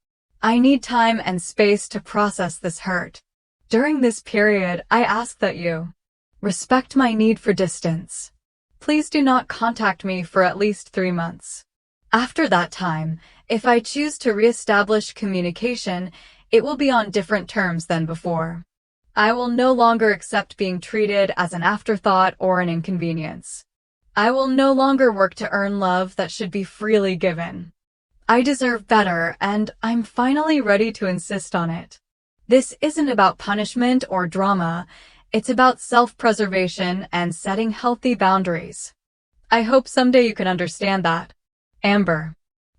I need time and space to process this hurt. During this period, I ask that you respect my need for distance. Please do not contact me for at least 3 months. After that time, if I choose to reestablish communication, it will be on different terms than before. I will no longer accept being treated as an afterthought or an inconvenience. I will no longer work to earn love that should be freely given. I deserve better, and I'm finally ready to insist on it. This isn't about punishment or drama. It's about self-preservation and setting healthy boundaries. I hope someday you can understand that. Amber.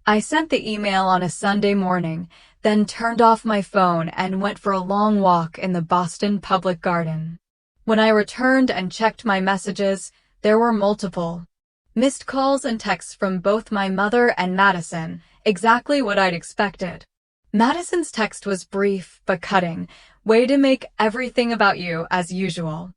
I sent the email on a Sunday morning, then turned off my phone and went for a long walk in the Boston Public Garden. When I returned and checked my messages, there were multiple missed calls and texts from both my mother and Madison, exactly what I'd expected. Madison's text was brief but cutting, way to make everything about you as usual.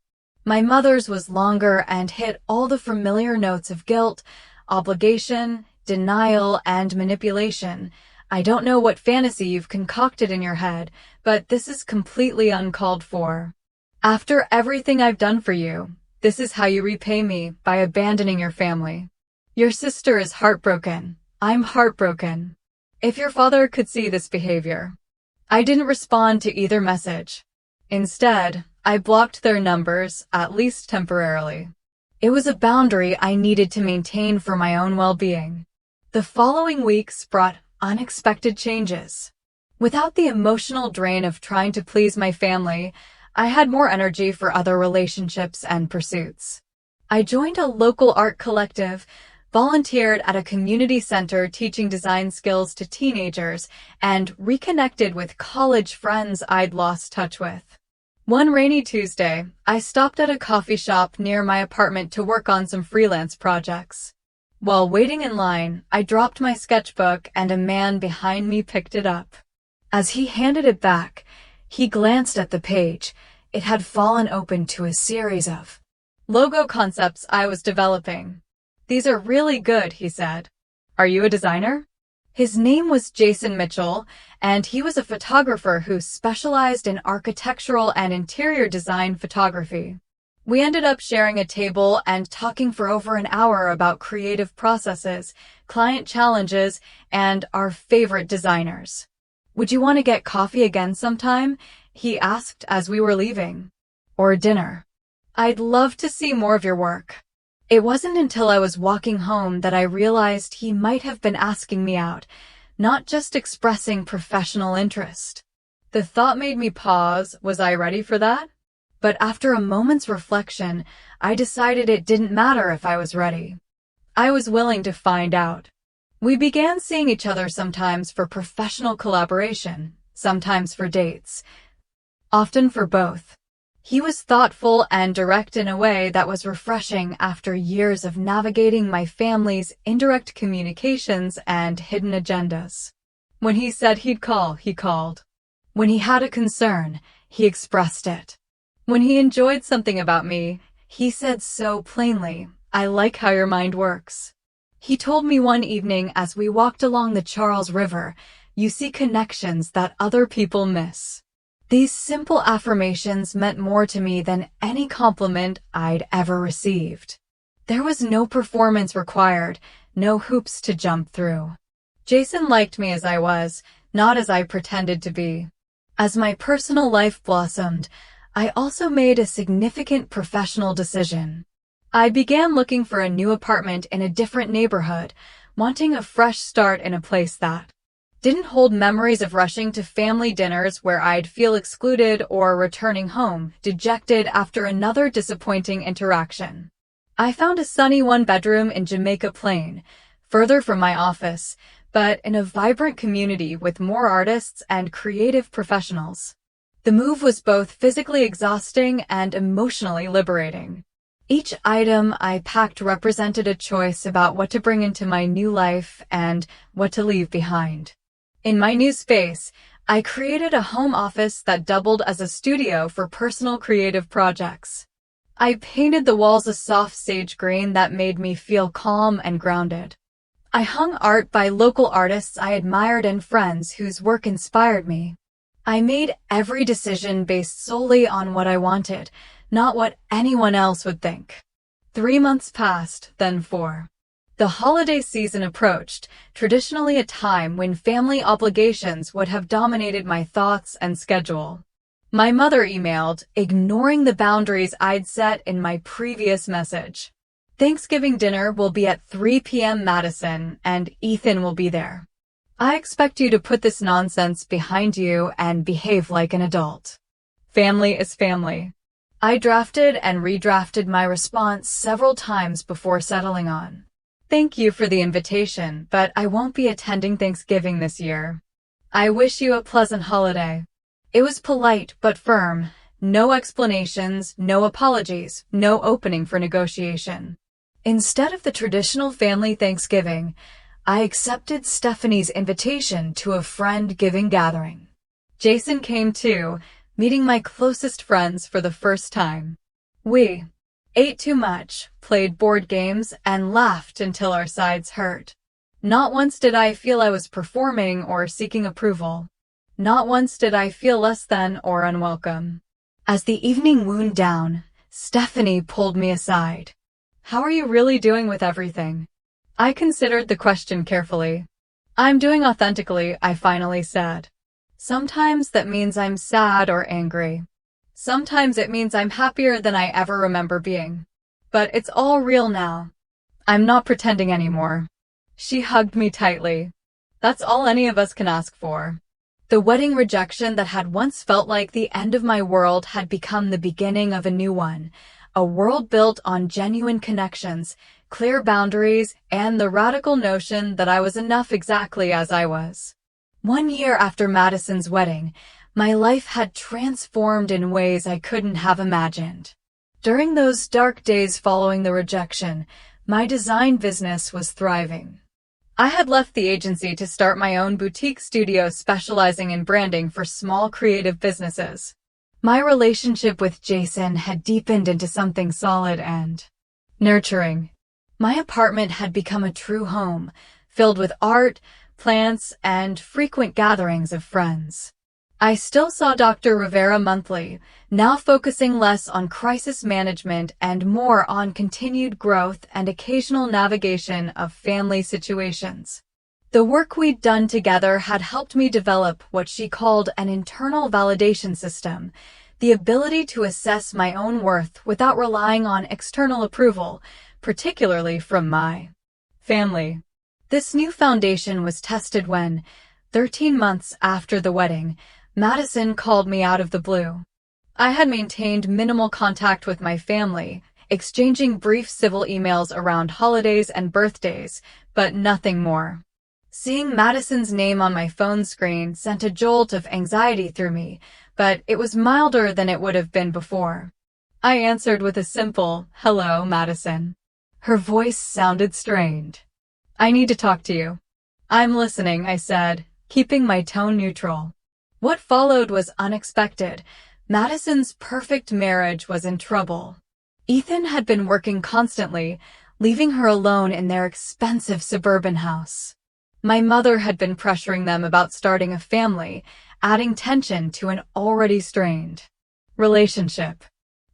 My mother's was longer and hit all the familiar notes of guilt, obligation, denial, and manipulation. I don't know what fantasy you've concocted in your head, but this is completely uncalled for. After everything I've done for you, this is how you repay me, by abandoning your family. Your sister is heartbroken. I'm heartbroken. If your father could see this behavior. I didn't respond to either message. Instead, I blocked their numbers, at least temporarily. It was a boundary I needed to maintain for my own well-being. The following weeks brought unexpected changes. Without the emotional drain of trying to please my family, I had more energy for other relationships and pursuits. I joined a local art collective, volunteered at a community center teaching design skills to teenagers, and reconnected with college friends I'd lost touch with. One rainy Tuesday, I stopped at a coffee shop near my apartment to work on some freelance projects. While waiting in line, I dropped my sketchbook and a man behind me picked it up. As he handed it back, he glanced at the page. It had fallen open to a series of logo concepts I was developing. "These are really good," he said. "Are you a designer?" His name was Jason Mitchell, and he was a photographer who specialized in architectural and interior design photography. We ended up sharing a table and talking for over an hour about creative processes, client challenges, and our favorite designers. "Would you want to get coffee again sometime?" he asked as we were leaving. "Or dinner? I'd love to see more of your work." It wasn't until I was walking home that I realized he might have been asking me out, not just expressing professional interest. The thought made me pause. Was I ready for that? But after a moment's reflection, I decided it didn't matter if I was ready. I was willing to find out. We began seeing each other sometimes for professional collaboration, sometimes for dates, often for both. He was thoughtful and direct in a way that was refreshing after years of navigating my family's indirect communications and hidden agendas. When he said he'd call, he called. When he had a concern, he expressed it. When he enjoyed something about me, he said so plainly, "I like how your mind works." He told me one evening as we walked along the Charles River, "You see connections that other people miss." These simple affirmations meant more to me than any compliment I'd ever received. There was no performance required, no hoops to jump through. Jason liked me as I was, not as I pretended to be. As my personal life blossomed, I also made a significant professional decision. I began looking for a new apartment in a different neighborhood, wanting a fresh start in a place that didn't hold memories of rushing to family dinners where I'd feel excluded or returning home, dejected after another disappointing interaction. I found a sunny one-bedroom in Jamaica Plain, further from my office, but in a vibrant community with more artists and creative professionals. The move was both physically exhausting and emotionally liberating. Each item I packed represented a choice about what to bring into my new life and what to leave behind. In my new space, I created a home office that doubled as a studio for personal creative projects. I painted the walls a soft sage green that made me feel calm and grounded. I hung art by local artists I admired and friends whose work inspired me. I made every decision based solely on what I wanted, not what anyone else would think. 3 months passed, then 4. The holiday season approached, traditionally a time when family obligations would have dominated my thoughts and schedule. My mother emailed, ignoring the boundaries I'd set in my previous message. Thanksgiving dinner will be at 3 p.m. Madison, and Ethan will be there. I expect you to put this nonsense behind you and behave like an adult. Family is family. I drafted and redrafted my response several times before settling on. Thank you for the invitation, but I won't be attending Thanksgiving this year. I wish you a pleasant holiday. It was polite but firm. No explanations, no apologies, no opening for negotiation. Instead of the traditional family Thanksgiving, I accepted Stephanie's invitation to a friend-giving gathering. Jason came too, meeting my closest friends for the first time. We ate too much, played board games, and laughed until our sides hurt. Not once did I feel I was performing or seeking approval. Not once did I feel less than or unwelcome. As the evening wound down, Stephanie pulled me aside. How are you really doing with everything? I considered the question carefully. I'm doing authentically, I finally said. Sometimes that means I'm sad or angry. Sometimes it means I'm happier than I ever remember being. But it's all real now. I'm not pretending anymore. She hugged me tightly. That's all any of us can ask for. The wedding rejection that had once felt like the end of my world had become the beginning of a new one. A world built on genuine connections, clear boundaries, and the radical notion that I was enough exactly as I was. 1 year after Madison's wedding, my life had transformed in ways I couldn't have imagined. During those dark days following the rejection, my design business was thriving. I had left the agency to start my own boutique studio specializing in branding for small creative businesses. My relationship with Jason had deepened into something solid and nurturing. My apartment had become a true home, filled with art, plants, and frequent gatherings of friends. I still saw Dr. Rivera monthly, now focusing less on crisis management and more on continued growth and occasional navigation of family situations. The work we'd done together had helped me develop what she called an internal validation system, the ability to assess my own worth without relying on external approval, particularly from my family. This new foundation was tested when, 13 months after the wedding, Madison called me out of the blue. I had maintained minimal contact with my family, exchanging brief civil emails around holidays and birthdays, but nothing more. Seeing Madison's name on my phone screen sent a jolt of anxiety through me, but it was milder than it would have been before. I answered with a simple, "Hello, Madison." Her voice sounded strained. "I need to talk to you." "I'm listening," I said, keeping my tone neutral. What followed was unexpected. Madison's perfect marriage was in trouble. Ethan had been working constantly, leaving her alone in their expensive suburban house. My mother had been pressuring them about starting a family, adding tension to an already strained relationship.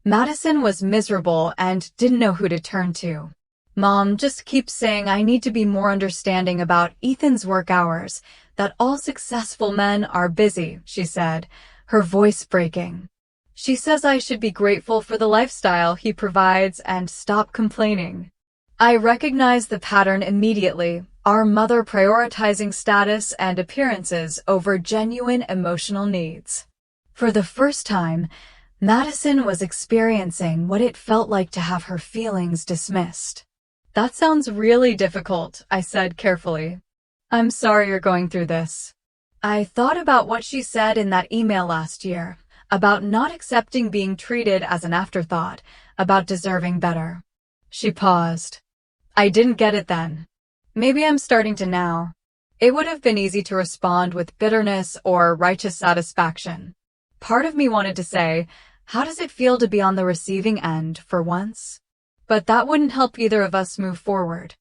Madison was miserable and didn't know who to turn to. Mom just keeps saying I need to be more understanding about Ethan's work hours, that all successful men are busy, she said, her voice breaking. She says I should be grateful for the lifestyle he provides and stop complaining. I recognize the pattern immediately, our mother prioritizing status and appearances over genuine emotional needs. For the first time, Madison was experiencing what it felt like to have her feelings dismissed. That sounds really difficult, I said carefully. I'm sorry you're going through this. I thought about what she said in that email last year, about not accepting being treated as an afterthought, about deserving better. She paused. I didn't get it then. Maybe I'm starting to now. It would have been easy to respond with bitterness or righteous satisfaction. Part of me wanted to say, how does it feel to be on the receiving end for once? But that wouldn't help either of us move forward.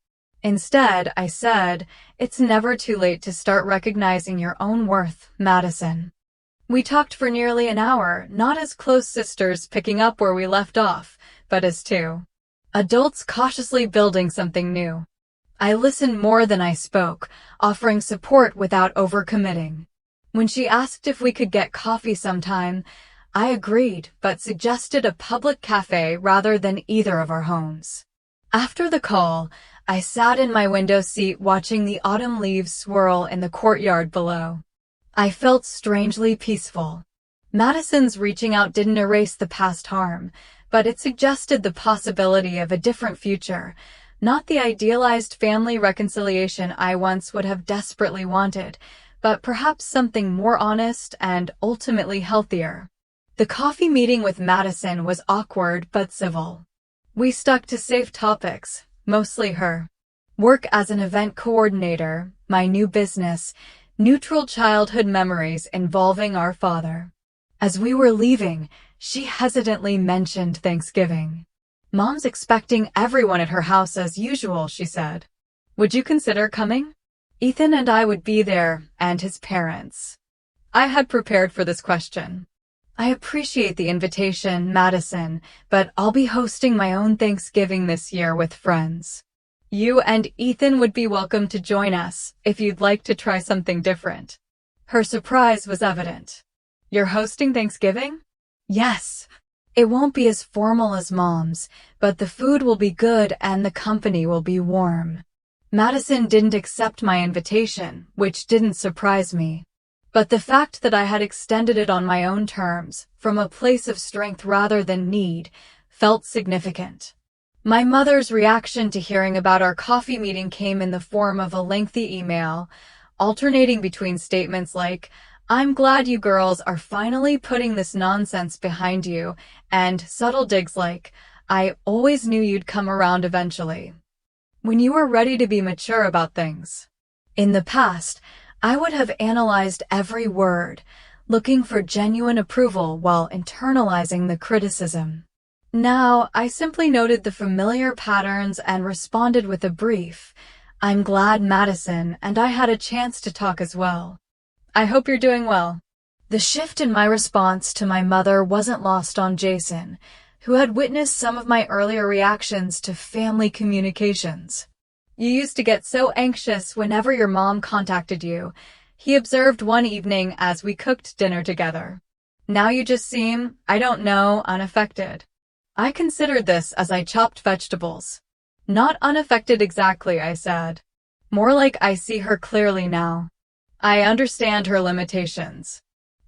Instead, I said, it's never too late to start recognizing your own worth, Madison. We talked for nearly an hour, not as close sisters picking up where we left off, but as two adults cautiously building something new. I listened more than I spoke, offering support without overcommitting. When she asked if we could get coffee sometime, I agreed, but suggested a public cafe rather than either of our homes. After the call, I sat in my window seat watching the autumn leaves swirl in the courtyard below. I felt strangely peaceful. Madison's reaching out didn't erase the past harm, but it suggested the possibility of a different future, not the idealized family reconciliation I once would have desperately wanted, but perhaps something more honest and ultimately healthier. The coffee meeting with Madison was awkward but civil. We stuck to safe topics, mostly her work as an event coordinator, my new business, neutral childhood memories involving our father. As we were leaving, she hesitantly mentioned Thanksgiving. Mom's expecting everyone at her house as usual, she said. Would you consider coming? Ethan and I would be there, and his parents. I had prepared for this question. I appreciate the invitation, Madison, but I'll be hosting my own Thanksgiving this year with friends. You and Ethan would be welcome to join us if you'd like to try something different. Her surprise was evident. You're hosting Thanksgiving? Yes. It won't be as formal as Mom's, but the food will be good and the company will be warm. Madison didn't accept my invitation, which didn't surprise me. But the fact that I had extended it on my own terms, from a place of strength rather than need, felt significant. My mother's reaction to hearing about our coffee meeting came in the form of a lengthy email, alternating between statements like, I'm glad you girls are finally putting this nonsense behind you, and subtle digs like, I always knew you'd come around eventually. When you were ready to be mature about things. In the past, I would have analyzed every word, looking for genuine approval while internalizing the criticism. Now, I simply noted the familiar patterns and responded with a brief, I'm glad Madison and I had a chance to talk as well. I hope you're doing well. The shift in my response to my mother wasn't lost on Jason, who had witnessed some of my earlier reactions to family communications. You used to get so anxious whenever your mom contacted you, he observed one evening as we cooked dinner together. Now you just seem, I don't know, unaffected. I considered this as I chopped vegetables. Not unaffected exactly, I said. More like I see her clearly now. I understand her limitations.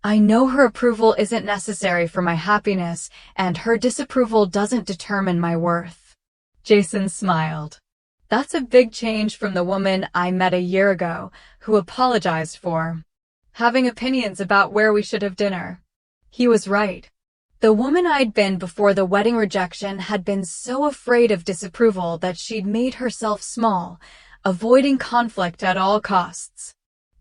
I know her approval isn't necessary for my happiness, and her disapproval doesn't determine my worth. Jason smiled. That's a big change from the woman I met a year ago, who apologized for having opinions about where we should have dinner. He was right. The woman I'd been before the wedding rejection had been so afraid of disapproval that she'd made herself small, avoiding conflict at all costs.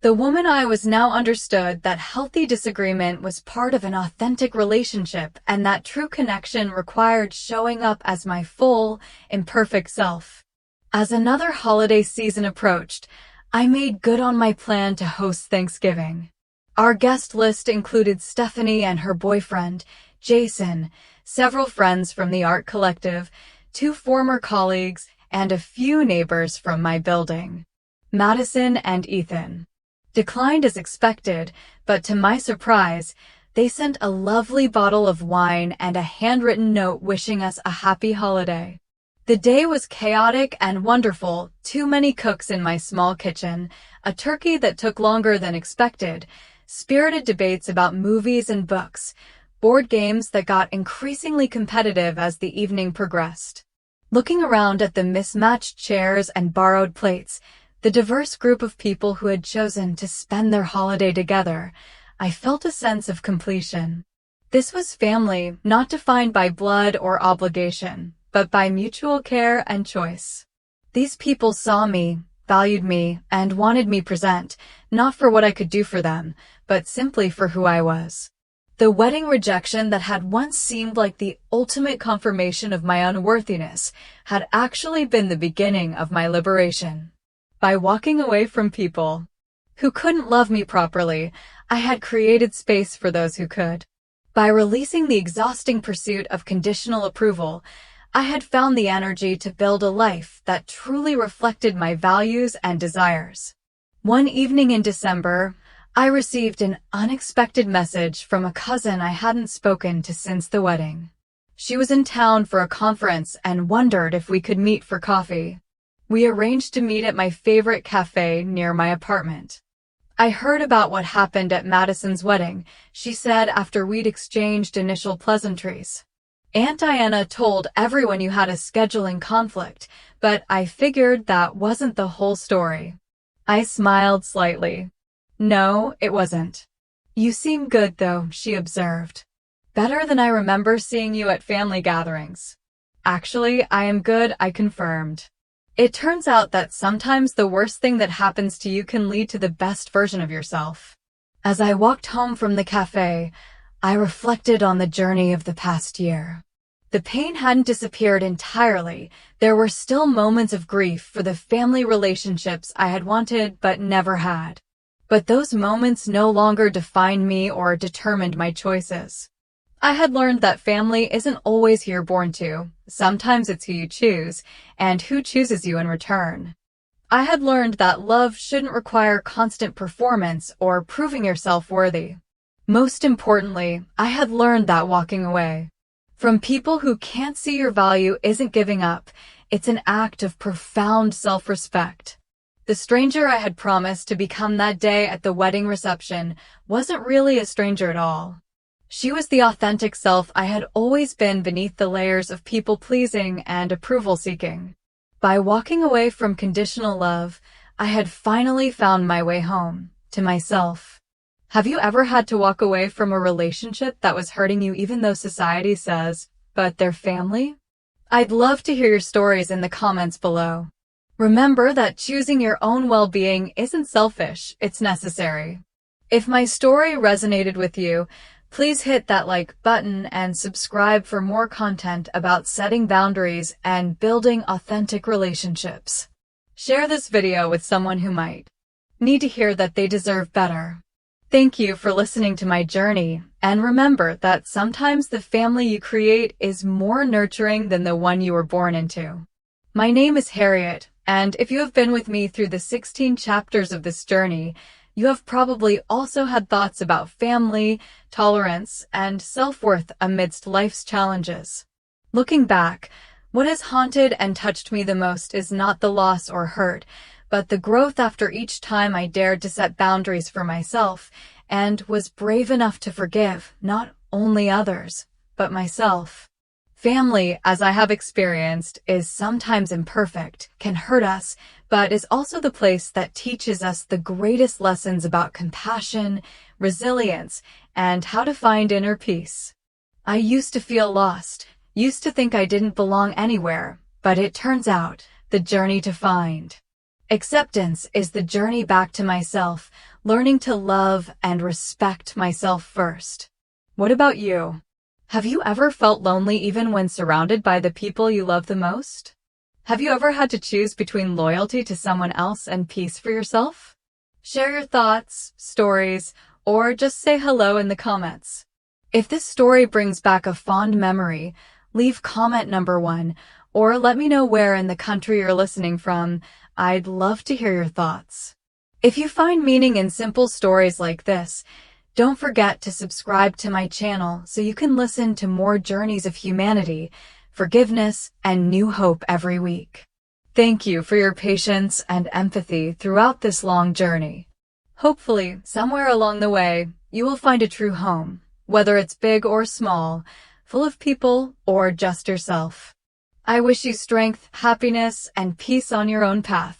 The woman I was now understood that healthy disagreement was part of an authentic relationship and that true connection required showing up as my full, imperfect self. As another holiday season approached, I made good on my plan to host Thanksgiving. Our guest list included Stephanie and her boyfriend, Jason, several friends from the art collective, 2 former colleagues, and a few neighbors from my building. Madison and Ethan declined as expected, but to my surprise, they sent a lovely bottle of wine and a handwritten note wishing us a happy holiday. The day was chaotic and wonderful, too many cooks in my small kitchen, a turkey that took longer than expected, spirited debates about movies and books, board games that got increasingly competitive as the evening progressed. Looking around at the mismatched chairs and borrowed plates, the diverse group of people who had chosen to spend their holiday together, I felt a sense of completion. This was family, not defined by blood or obligation, but by mutual care and choice. These people saw me, valued me, and wanted me present, not for what I could do for them, but simply for who I was. The wedding rejection that had once seemed like the ultimate confirmation of my unworthiness had actually been the beginning of my liberation. By walking away from people who couldn't love me properly, I had created space for those who could. By releasing the exhausting pursuit of conditional approval, I had found the energy to build a life that truly reflected my values and desires. One evening in December, I received an unexpected message from a cousin I hadn't spoken to since the wedding. She was in town for a conference and wondered if we could meet for coffee. We arranged to meet at my favorite cafe near my apartment. I heard about what happened at Madison's wedding, she said after we'd exchanged initial pleasantries. Aunt Diana told everyone you had a scheduling conflict, but I figured that wasn't the whole story. I smiled slightly. No, it wasn't. You seem good though, she observed. Better than I remember seeing you at family gatherings. Actually, I am good, I confirmed. It turns out that sometimes the worst thing that happens to you can lead to the best version of yourself. As I walked home from the cafe, I reflected on the journey of the past year. The pain hadn't disappeared entirely. There were still moments of grief for the family relationships I had wanted but never had. But those moments no longer defined me or determined my choices. I had learned that family isn't always who you're born to. Sometimes it's who you choose, and who chooses you in return. I had learned that love shouldn't require constant performance or proving yourself worthy. Most importantly, I had learned that walking away from people who can't see your value isn't giving up. It's an act of profound self-respect. The stranger I had promised to become that day at the wedding reception wasn't really a stranger at all. She was the authentic self I had always been beneath the layers of people-pleasing and approval-seeking. By walking away from conditional love, I had finally found my way home, to myself. Have you ever had to walk away from a relationship that was hurting you even though society says, but they're family? I'd love to hear your stories in the comments below. Remember that choosing your own well-being isn't selfish, it's necessary. If my story resonated with you, please hit that like button and subscribe for more content about setting boundaries and building authentic relationships. Share this video with someone who might need to hear that they deserve better. Thank you for listening to my journey, and remember that sometimes the family you create is more nurturing than the one you were born into. My name is Harriet, and if you have been with me through the 16 chapters of this journey, you have probably also had thoughts about family, tolerance, and self-worth amidst life's challenges. Looking back, what has haunted and touched me the most is not the loss or hurt, but the growth after each time I dared to set boundaries for myself and was brave enough to forgive not only others, but myself. Family, as I have experienced, is sometimes imperfect, can hurt us, but is also the place that teaches us the greatest lessons about compassion, resilience, and how to find inner peace. I used to feel lost, used to think I didn't belong anywhere, but it turns out, the journey to find acceptance is the journey back to myself, learning to love and respect myself first. What about you? Have you ever felt lonely even when surrounded by the people you love the most? Have you ever had to choose between loyalty to someone else and peace for yourself? Share your thoughts, stories, or just say hello in the comments. If this story brings back a fond memory, leave comment number 1, or let me know where in the country you're listening from. I'd love to hear your thoughts. If you find meaning in simple stories like this, don't forget to subscribe to my channel so you can listen to more journeys of humanity, forgiveness, and new hope every week. Thank you for your patience and empathy throughout this long journey. Hopefully, somewhere along the way, you will find a true home, whether it's big or small, full of people or just yourself. I wish you strength, happiness, and peace on your own path.